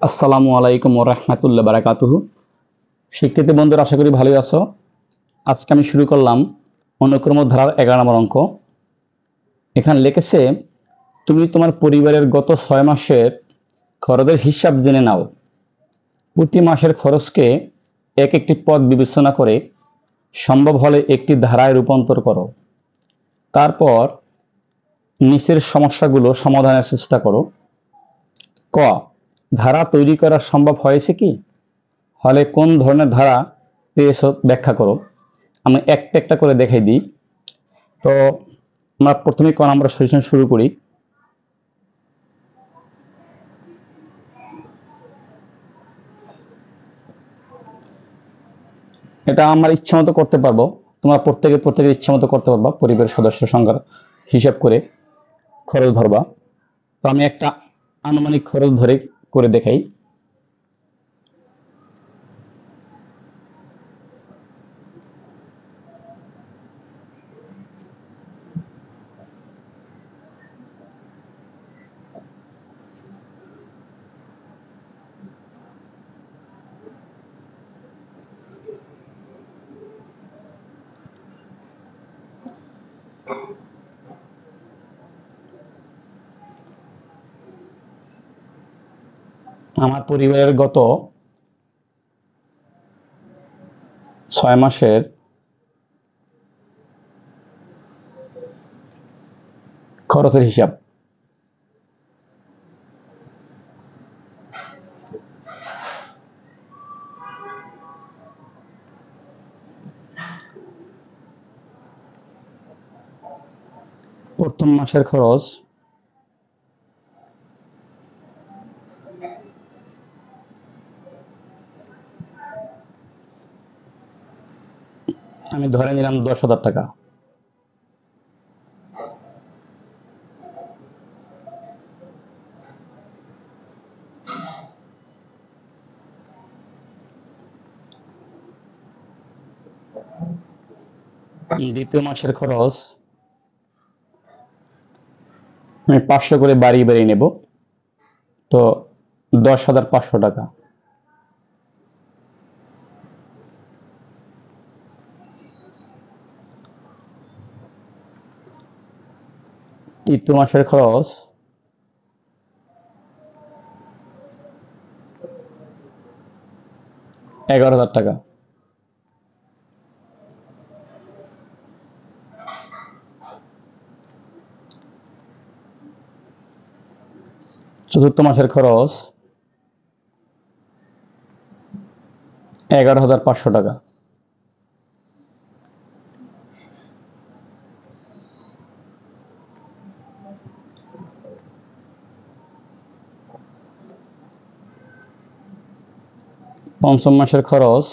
আসসালামু আলাইকুম ওয়া রাহমাতুল্লাহি ওয়া বারাকাতুহু। শিক্ষার্থী বন্ধুরা, আশা করি ভালোই আছো। আজকে আমি শুরু করলাম অনুক্রম ধারার 11 নম্বর অঙ্ক। এখানে লিখেছে, তুমি তোমার পরিবারের গত 6 মাসের খরচের হিসাব জেনে নাও। প্রতি মাসের খরচকে একটি পদ বিবেচনা করে সম্ভব হলে একটি ধারায় রূপান্তর করো। তারপর নিচের সমস্যাগুলো সমাধানের চেষ্টা করো। ক, ধারা তৈরি করা সম্ভব হয়েছে কি? হলে কোন ধরনের ধারা পেয়েছো ব্যাখ্যা করো। আমি একটা একটা করে দেখাই দিই। তো আমরা প্রথমে ক নাম্বার সলিউশন শুরু করি। এটা আমার ইচ্ছা মতো করতে পারবো, তোমরা প্রত্যেকের ইচ্ছা মতো করতে পারবা। পরিবারের সদস্য সংখ্যার হিসাব করে খরচ ধরবা। তো আমি একটা আনুমানিক খরচ ধরে করে দেখাই। আমার পরিবারের গত 6 মাসের খরচের হিসাব। প্রথম মাসের খরচ আমি ধরে নিলাম 10,000 টাকা। দ্বিতীয় মাসের খরচ আমি 500 করে বাড়িয়ে বাড়িয়ে নেব। তো 10,500 টাকা। তৃতীয় মাসের খরচ 11,000 টাকা। চতুর্থ মাসের খরচ 11,500 টাকা। পঞ্চম মাসের খরচ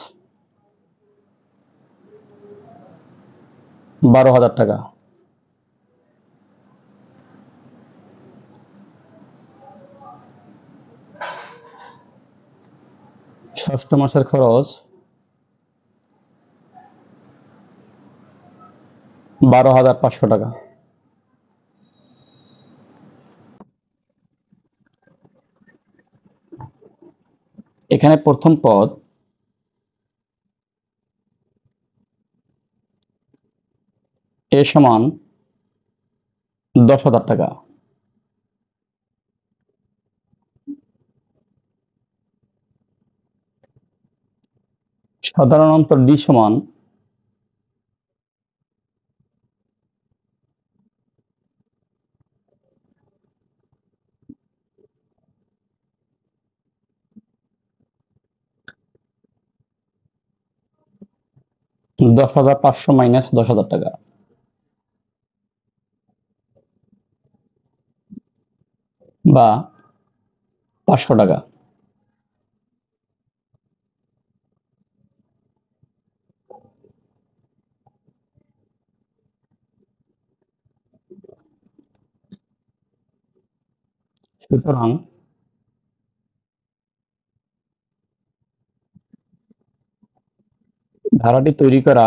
12,000 টাকা। ষষ্ঠ মাসের খরচ 12,500 টাকা। এখানে প্রথম পদ এ সমান 10,000 টাকা। সাধারণ অন্তর ডি সমান 10,500 মাইনাস 10,000 টাকা, বা 500 টাকা। সুতরাং ধারাটি তৈরি করা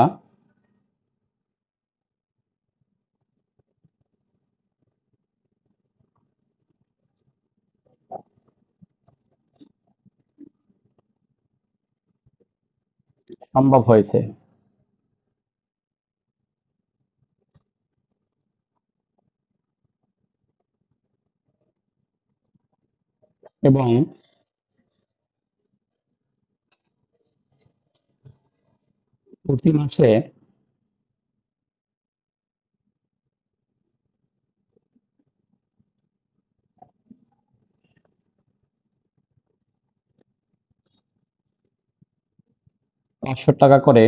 সম্ভব হয়েছে। এবং প্রতি মাসে 500 টাকা করে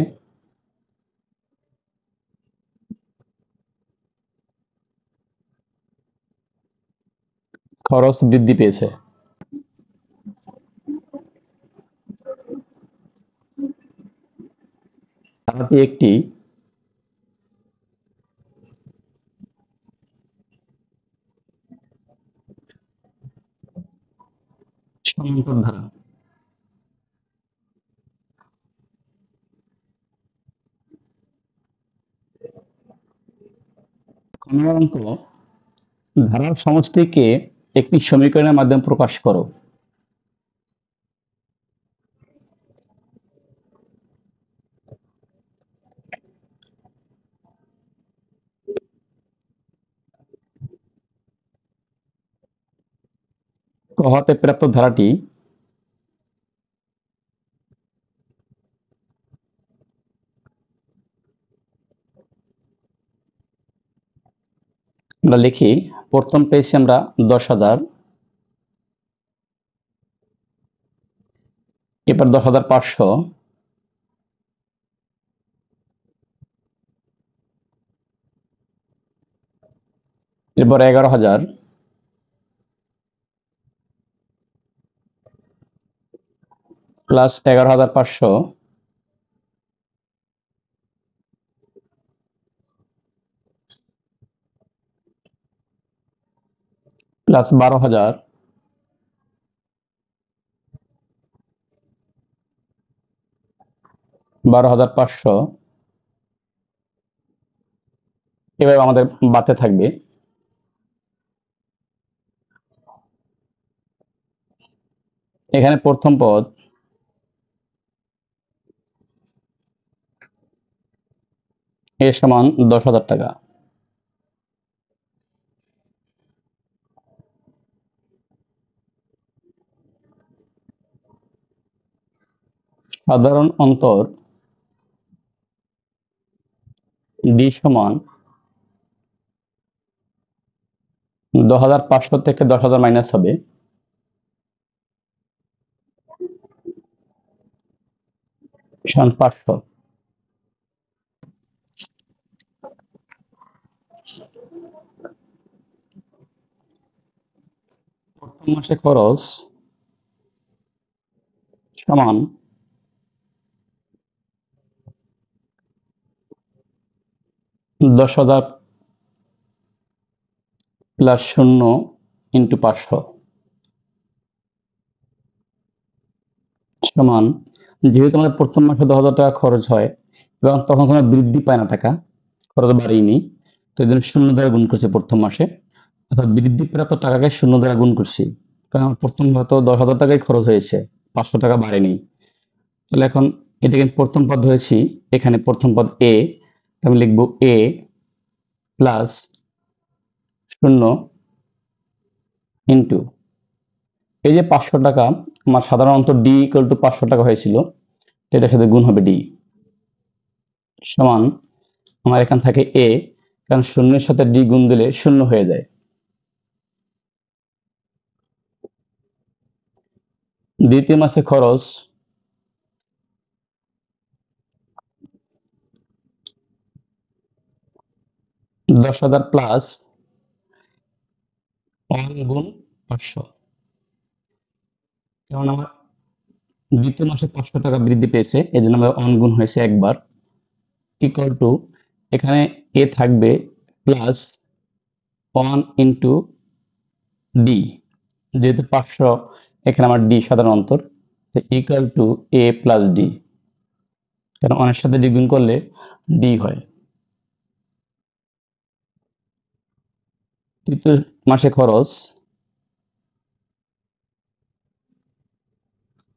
খরচ বৃদ্ধি পেয়েছে। ধারাটি একটি সমান্তর ধারা। কর্ণের অঙ্ক, ধারার সমষ্টিকে একটি সমীকরণের মাধ্যমে প্রকাশ করো। ক হতে প্রাপ্ত ধারাটি আমরা লিখি, প্রথম পেয়েছি আমরা 10,000, এবার 10,500, এরপর 11,000, প্লাস 11,500, প্লাস 12,000, $12,500, এভাবে আমাদের বাড়তে থাকবে। এখানে প্রথম পদ এ সমান 10,000 টাকা। সাধারণ অন্তর ডি সমান 10,500 থেকে 10,000 মাইনাস হবে, সমান 500। প্রথম মাসে খরচ সমান 10,000 প্লাস 0 ইন্টু 500 সমান, যেহেতু আমাদের প্রথম মাসে 10,000 টাকা খরচ হয় এবং তখন কোনো বৃদ্ধি পায় না, টাকা খরচ বাড়েনি, তো এই জন্য 0 দ্বারা গুণ করছে প্রথম মাসে, অর্থাৎ বৃদ্ধিপ্রাপ্ত টাকাকে 0 দ্বারা গুণ করছি, কারণ আমার প্রথম হয়তো 10,000 টাকাই খরচ হয়েছে, 500 টাকা বাড়েনি। তাহলে এখন এটা কিন্তু প্রথম পদ ধরেছি, এখানে প্রথম পদ এ, আমি লিখবো এ প্লাস 0 ইন্টু, এই যে 500 টাকা আমার সাধারণত ডি ইকুয়াল টু 500 টাকা হয়েছিল, এটার সাথে গুণ হবে ডি, সমান আমার এখান থাকে এ, কারণ 0-এর সাথে ডি গুণ দিলে 0 হয়ে যায়। দ্বিতীয় মাসে খরচ $10,000 প্লাস 1 গুণ 500, কারণ আমার দ্বিতীয় মাসে 500 টাকা বৃদ্ধি পেয়েছে, এই জন্য আমার 1 গুণ হয়েছে একবার, ইকুয়াল টু এখানে এ থাকবে প্লাস 1 ইন্টু ডি, যেহেতু 500 এখানে আমার ডি সাধারণ অন্তর, equal to A plus D, কারণ অনেক সাথে ডি গুণ করলে ডি হয়। তৃতীয় মাসে খরচ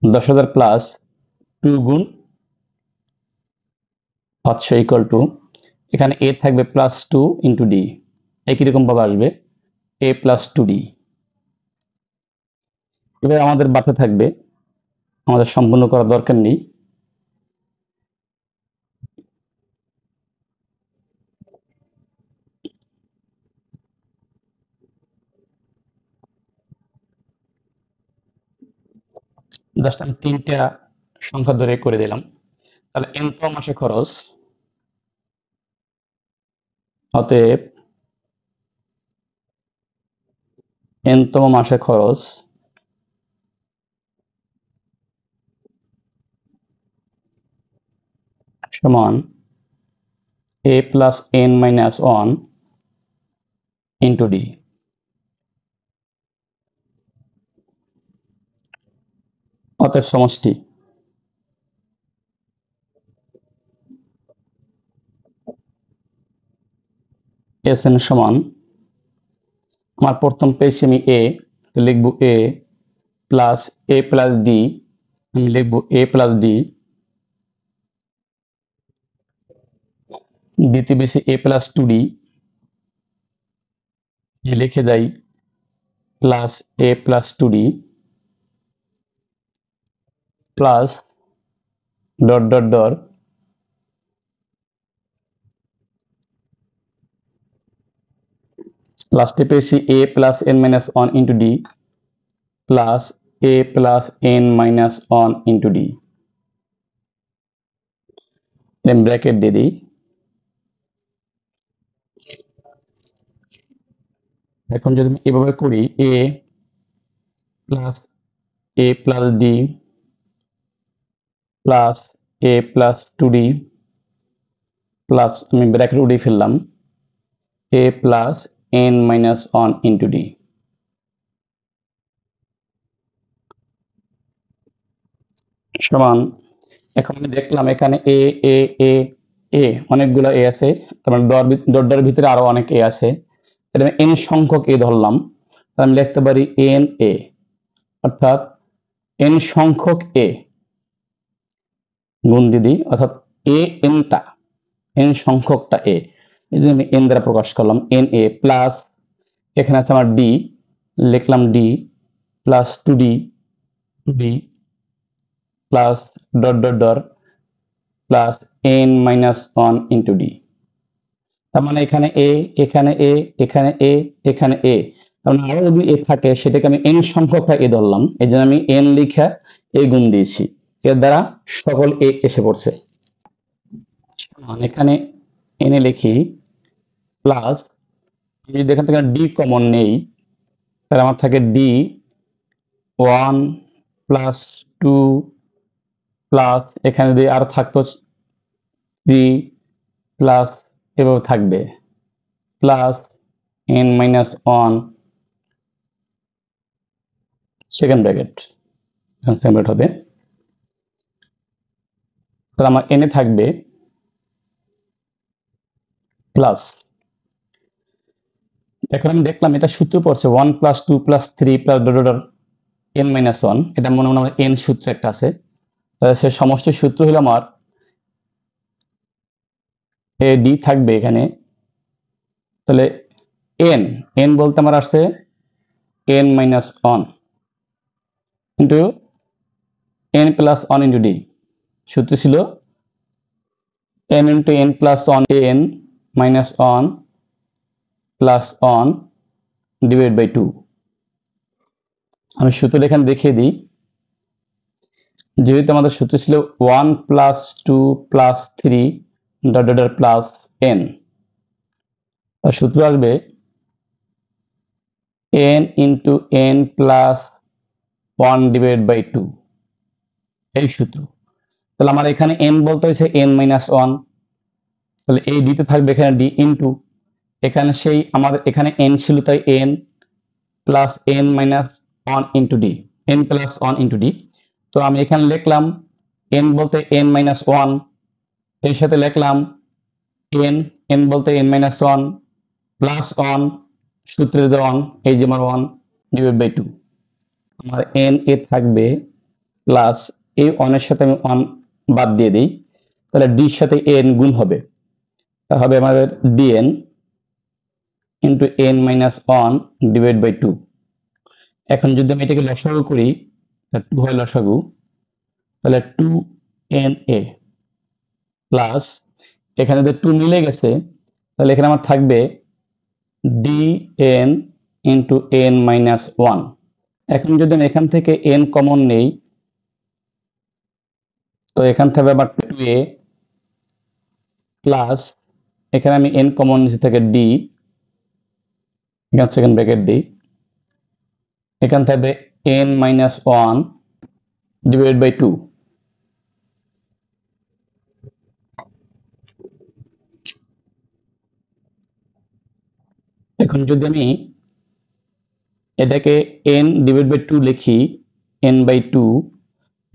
10,000 প্লাস 2 গুণ হচ্ছে ইকুয়াল টু, এখানে এ থাকবে +2 ইন্টু ডি, একই রকম ভাবে আসবে a + 2d। এবার আমাদের বাড়তে থাকবে, আমাদের সম্পূর্ণ করার দরকার নেই। জাস্ট আমি 3টা সংখ্যা ধরে করে দিলাম। তাহলে nতম মাসে খরচ, অতএব nতম মাসে খরচ সমান a + n-1 ইন্টু d। অতএব সমষ্টি Sn সমান, আমার প্রথম পেয়েছি আমি a, তো লিখব a plus a plus d, আমি লিখব a প্লাস d, দিতে বেশি a প্লাস 2d, লিখে যাই plus a plus 2d plus dot dot dot লাস্টে পেয়েছি a plus n-1 into d plus a plus n-1 into d, bracket দিয়ে দিই। এখন যদি আমি এভাবে করি a plus a plus d plus a plus 2d plus, আমি ব্র্যাকেট উঠিয়ে ফেললাম, a plus n-1 into d সমান। এখন আমি দেখলাম এখানে a a a a অনেকগুলো a আছে, তার মানে ডটের ভিতরে আরো অনেক a আছে, তাহলে আমি n সংখ্যক a ধরলাম, তাহলে আমি লিখতে পারি n a, অর্থাৎ n সংখ্যক a গুণ দিদি, অর্থাৎ a nটা n সংখ্যকটা a, এই জন্য আমি n দ্বারা প্রকাশ করলাম n a প্লাস, এখানে আছে আমার d, লিখলাম d plus 2d d plus dot dot dot plus n-1 into d। তার মানে এখানে a, এখানে a, এখানে a, এখানে a, তার মানে আরো যদি a থাকে সেটাকে আমি n সংখ্যক a ধরলাম, এই জন্য আমি n লিখে a গুণ দিয়েছি, এর দ্বারা সকল a এসে পড়ছে। এখানে n এ লিখি প্লাস, আমি যদি এখান থেকে d কমন নেই, তাহলে আমার থাকে d 1 প্লাস 2 প্লাস, এখানে যদি আর থাকতো 3 প্লাস, এভাবে থাকবে plus n-1 second bracket, second bracket হবে, তাহলে আমার n এ থাকবে প্লাস। এখন আমি দেখলাম এটা সূত্র পড়ছে 1 plus 2 plus 3 plus dot dot n-1, এটা মনে মনে আমার n সূত্র একটা আছে, তাহলে সে সমষ্টির সূত্র হলো আমার এ ডি থাকবে এখানে, তাহলে n n বলতে আমার আসছে n-1 into n plus 1 into D, সূত্র ছিল n into n plus 1 n-1 plus 1 divide by 2। আমি সূত্র এখানে দেখিয়ে দিই, যেহেতু আমাদের সূত্র ছিল 1 plus 2 plus 3 dot dot plus n, তার সূত্র আসবে n into n plus 1 divide by 2, এই সূত্র। তাহলে আমার এখানে n বলতে হয়েছে n-1, তাহলে এই দিতে থাকবে এখানে d ইন্টু, এখানে সেই আমাদের এখানে n ছিল তাই n plus n-1 into d, n plus 1 into d। তো আমি এখানে লিখলাম n বলতে n-1, এর সাথে লিখলাম n, n বলতে n-1 প্লাস 1, সূত্রের যে 1, এই যে আমার 1 ডিভাইড বাই 2, আমার n এ থাকবে প্লাস, এই 1 এর সাথে আমি 1 বাদ দিয়ে দিই, তাহলে ডির সাথে এন গুণ হবে, তা হবে আমাদের D N into N minus one divide by two. এখন যদি আমি এটাকে লসাগু করি, টু হয় লসাগু, তাহলে টু এন এ প্লাস, এখানে যদি টু মিলে গেছে তাহলে এখানে আমার থাকবে D N into N minus one. এখন যদি আমি এখান থেকে এন কমন নেই, তো এখান থেকে আবার টু এ প্লাস, এখানে আমি এন কমন নিচে থেকে ডি, এখানে সেকেন্ড ব্র্যাকেট দিই, এখান থেকে N minus one divide by two. এখন যদি আমি এটাকে এন ডিভাইড বাই টু লিখি, এন বাই টু,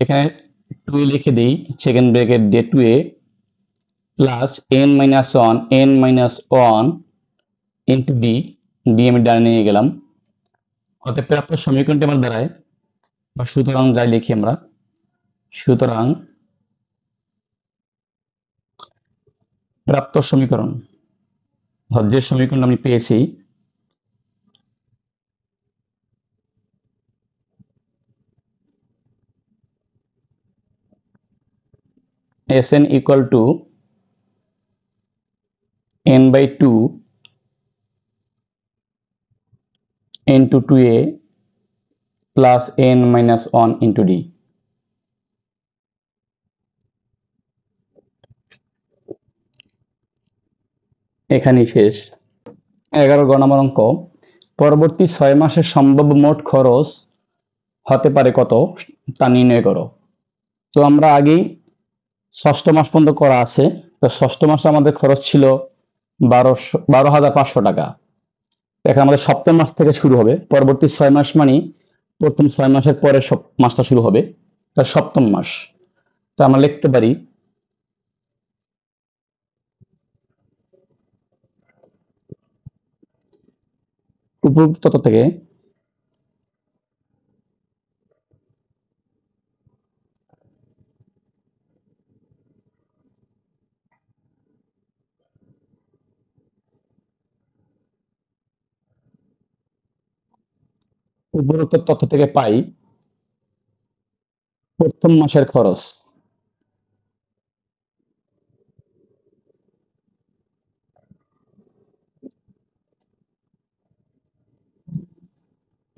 এখানে টু এ লিখে দিই, সেকেন্ড ব্র্যাকেট দিয়ে two A plus N minus one into D, D আমি ডানে নিয়ে গেলাম। অতএব প্রাপ্ত সমীকরণটি আমার দাঁড়ায়, বা সুতরাং যাই লিখি আমরা, সুতরাং প্রাপ্ত সমীকরণ, যে সমীকরণ আমি পেয়েছি, Sn equal to n by 2 into 2a plus n minus 1 into d। এখানেই শেষ। 11 নম্বর অঙ্ক, পরবর্তী 6 মাসের সম্ভাব্য মোট খরচ হতে পারে কত তা নির্ণয় করো। তো আমরা আগেই ষষ্ঠ মাস পর্যন্ত করা আছে, তো ষষ্ঠ মাসে আমাদের খরচ ছিল 12,500 টাকা। এখন আমাদের সপ্তম মাস থেকে শুরু হবে, পরবর্তী 6 মাস মানে প্রথম 6 মাসের পরে সব মাসটা শুরু হবে, তা সপ্তম মাস। তো আমরা লিখতে পারি উপরোক্ত তথ্য থেকে পাই প্রথম মাসের খরচ।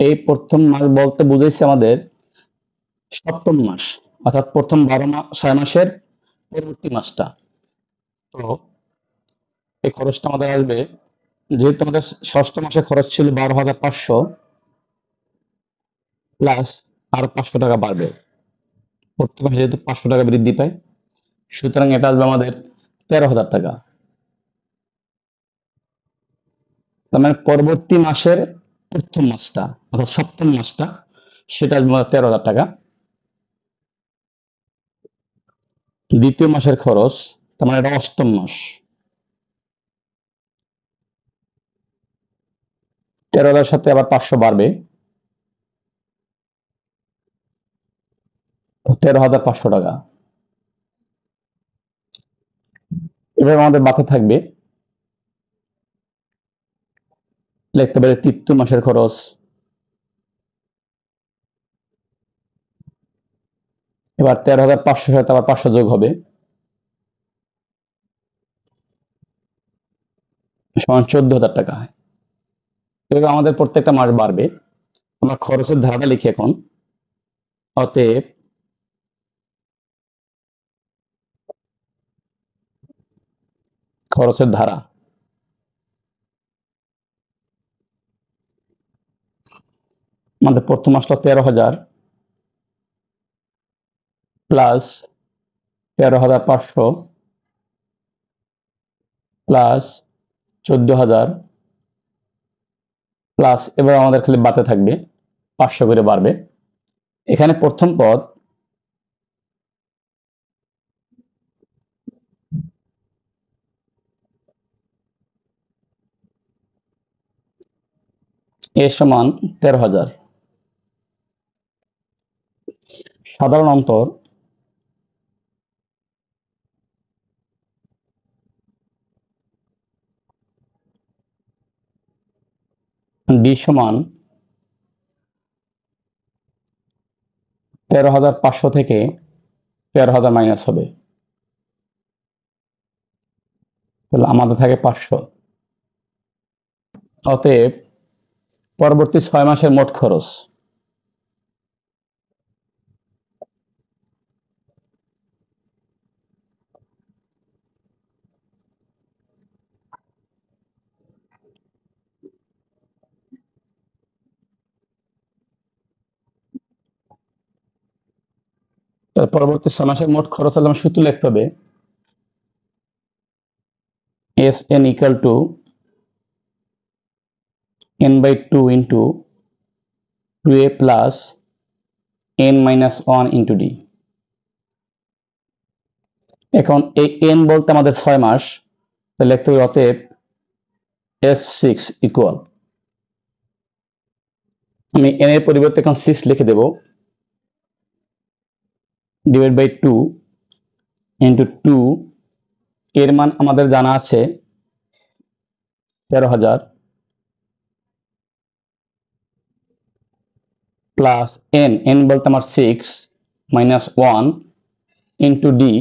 এই প্রথম মাস বলতে বুঝেছি আমাদের সপ্তম মাস, অর্থাৎ প্রথম 6 মাসের পরবর্তী মাসটা। তো এই খরচটা আমাদের আসবে, যেহেতু আমাদের ষষ্ঠ মাসে খরচ ছিল 12,500 প্লাস আরো 500 টাকা বাড়বে, প্রতি মাসে যেহেতু 500 টাকা বৃদ্ধি পায়, সুতরাং এটা আসবে আমাদের 13,000 টাকা। তার মানে পরবর্তী মাসের প্রথম মাসটা, অর্থাৎ সপ্তম মাসটা, সেটা আসবে আমাদের 13,000 টাকা। দ্বিতীয় মাসের খরচ, তার মানে এটা অষ্টম মাস, 13,000 সাথে আবার 500 বাড়বে, 13,500 টাকা। এভাবে আমাদের বাকি থাকবে, লিখতে পারি তৃতীয় মাসের খরচ, এবার 13,500 সাথে আবার 500 যোগ হবে, সমান 14,000 টাকা। এভাবে আমাদের প্রত্যেকটা মাস বাড়বে। আমরা খরচের ধারাটা লিখি এখন। অতএব খরচের ধারা, আমাদের প্রথম মাসটা 13,000 প্লাস 13,500 প্লাস 14,000 প্লাস, এবার আমাদের খালি বাড়তে থাকবে, 500 করে বাড়বে। এখানে প্রথম পদ এ সমান 13,000। সাধারণ অন্তর ডি সমান 13,500 থেকে 13,000 মাইনাস হবে, তাহলে আমাদের থাকে 500। অতএব পরবর্তী 6 মাসের মোট খরচ পরবর্তী 6 মাসের মোট খরচ হলে আমার সূত্র লিখতে হবে S N equal to n/2 into 2a plus n-1 into D. এখন এই n বলতে আমাদের 6 মাস, তাহলে লিখতে হবে অতএব S6 ইকুয়াল, আমি n এর পরিবর্তে এখন 6 লিখে দেব, ডিভাইড বাই 2 ইন্টু 2, এর মান আমাদের জানা আছে 13,000 প্লাস n বলতে আমার 6 মাইনাস 1 ইন্টু ডি,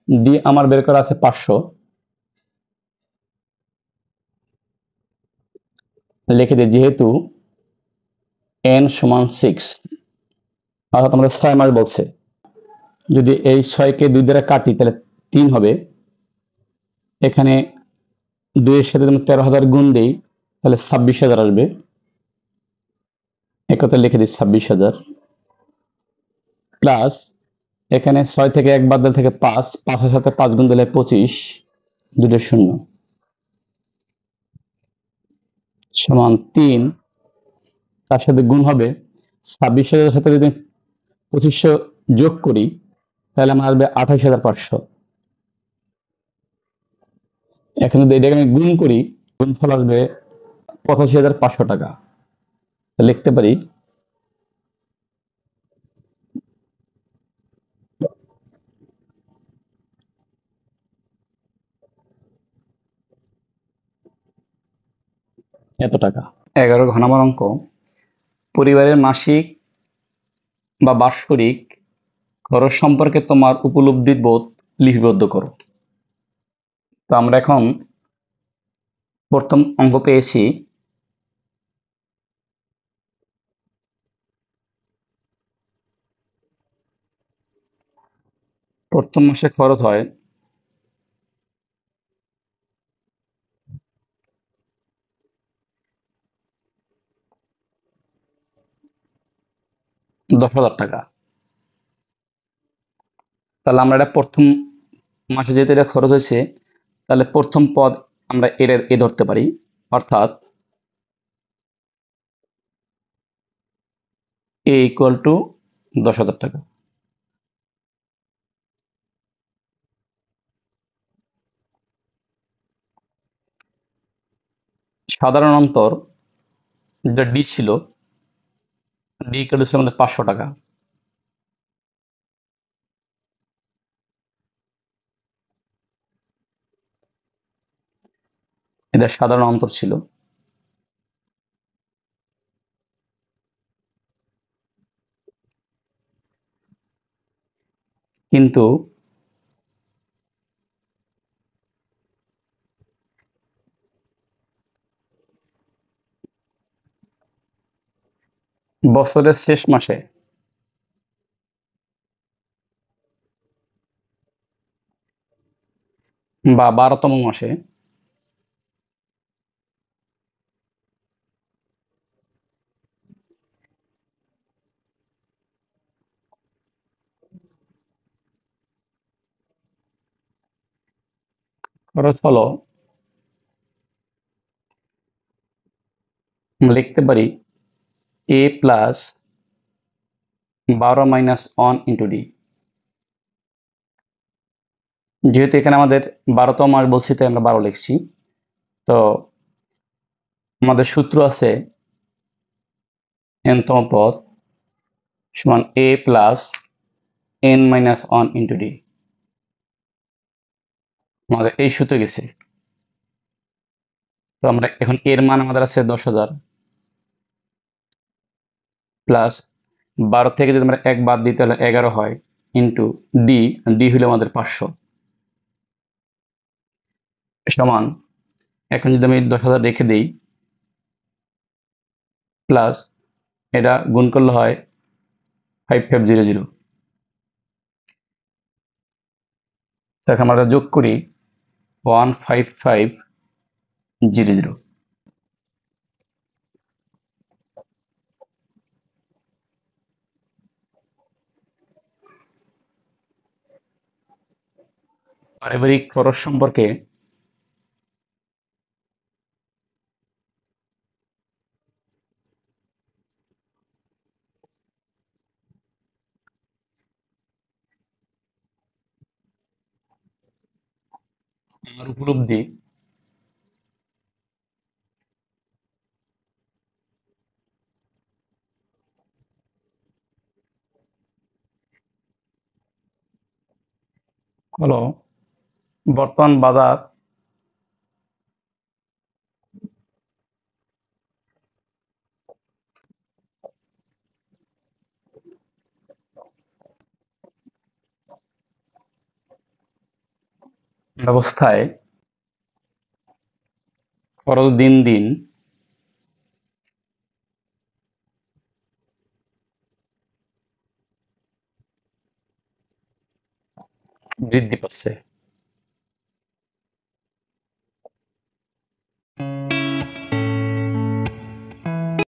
ডি আমার বের করা আছে 500, লিখে দিই যেহেতু n সমান 6 অর্থাৎ আমাদের 6 মাস বলছে, যদি এই 6 কে 2 দ্বারা কাটি তাহলে 3 হবে, এখানে 2 এর সাথে 13,000 গুণ দেই তাহলে 26,000 আসবে, একথা লিখে দিই 26,000 প্লাস এখানে 6 থেকে 1 বাদ দিলে থেকে 5, 5 এর সাথে 5 গুণ দিলে 25, 2 শূন্য সমান 3, তার সাথে গুণ হবে 26,000 সাথে যদি 2500 যোগ করি তাহলে আমার আসবে 28,500। এখন যদি এটাকে আমি গুণ করি, গুণফল আসবে 85,500 টাকা। লিখতে পারি এত টাকা। 11 ঘ নম্বর অঙ্ক, পরিবারের মাসিক বা বাৎসরিক খরচ সম্পর্কে তোমার উপলব্ধি বোধ লিপিবদ্ধ করো। তো আমরা এখন প্রথম অঙ্ক পেয়েছি, প্রথম মাসে খরচ হয় 10,000 টাকা। তাহলে আমরা এটা প্রথম মাসে যেহেতু এটা খরচ হয়েছে, তাহলে প্রথম পদ আমরা এ ধরতে পারি, অর্থাৎ এ ইকুয়াল টু 10,000 টাকা। সাধারণ অন্তর যেটা ডি ছিল, ডি ইকুয়াল টু ছিল আমাদের 500 টাকা। এটা সাধারণ অন্তর ছিল, কিন্তু বছরের শেষ মাসে বা 12তম মাসে খরচ হলো, আমরা লিখতে পারি এ প্লাস 12 মাইনাস 1 ইন্টু ডি। যেহেতু এখানে আমাদের 12তম মাস বলছি তাই আমরা 12 লিখছি। তো আমাদের সূত্র আছে n তম পদ সমান এ প্লাস n-1 ইন্টু ডি, আমাদের এই সূত্রে গেছে। তো আমরা এখন এর মান আমাদের আছে 10,000, প্লাস 12 থেকে যদি আমরা 1 বাদ দিই তাহলে 11 হয়, ইন্টু ডি, ডি হলো আমাদের 500, সমান, এখন যদি আমি 10,000 রেখে দিই, প্লাস এটা গুণ করলে হয় 5500। এখন আমরা যোগ করি 15500। পারিবারিক খরচ সম্পর্কে আমার উপলব্ধি, হলো বর্তমান বাজার ব্যবস্থায় খরচ দিন দিন বৃদ্ধি পাচ্ছে।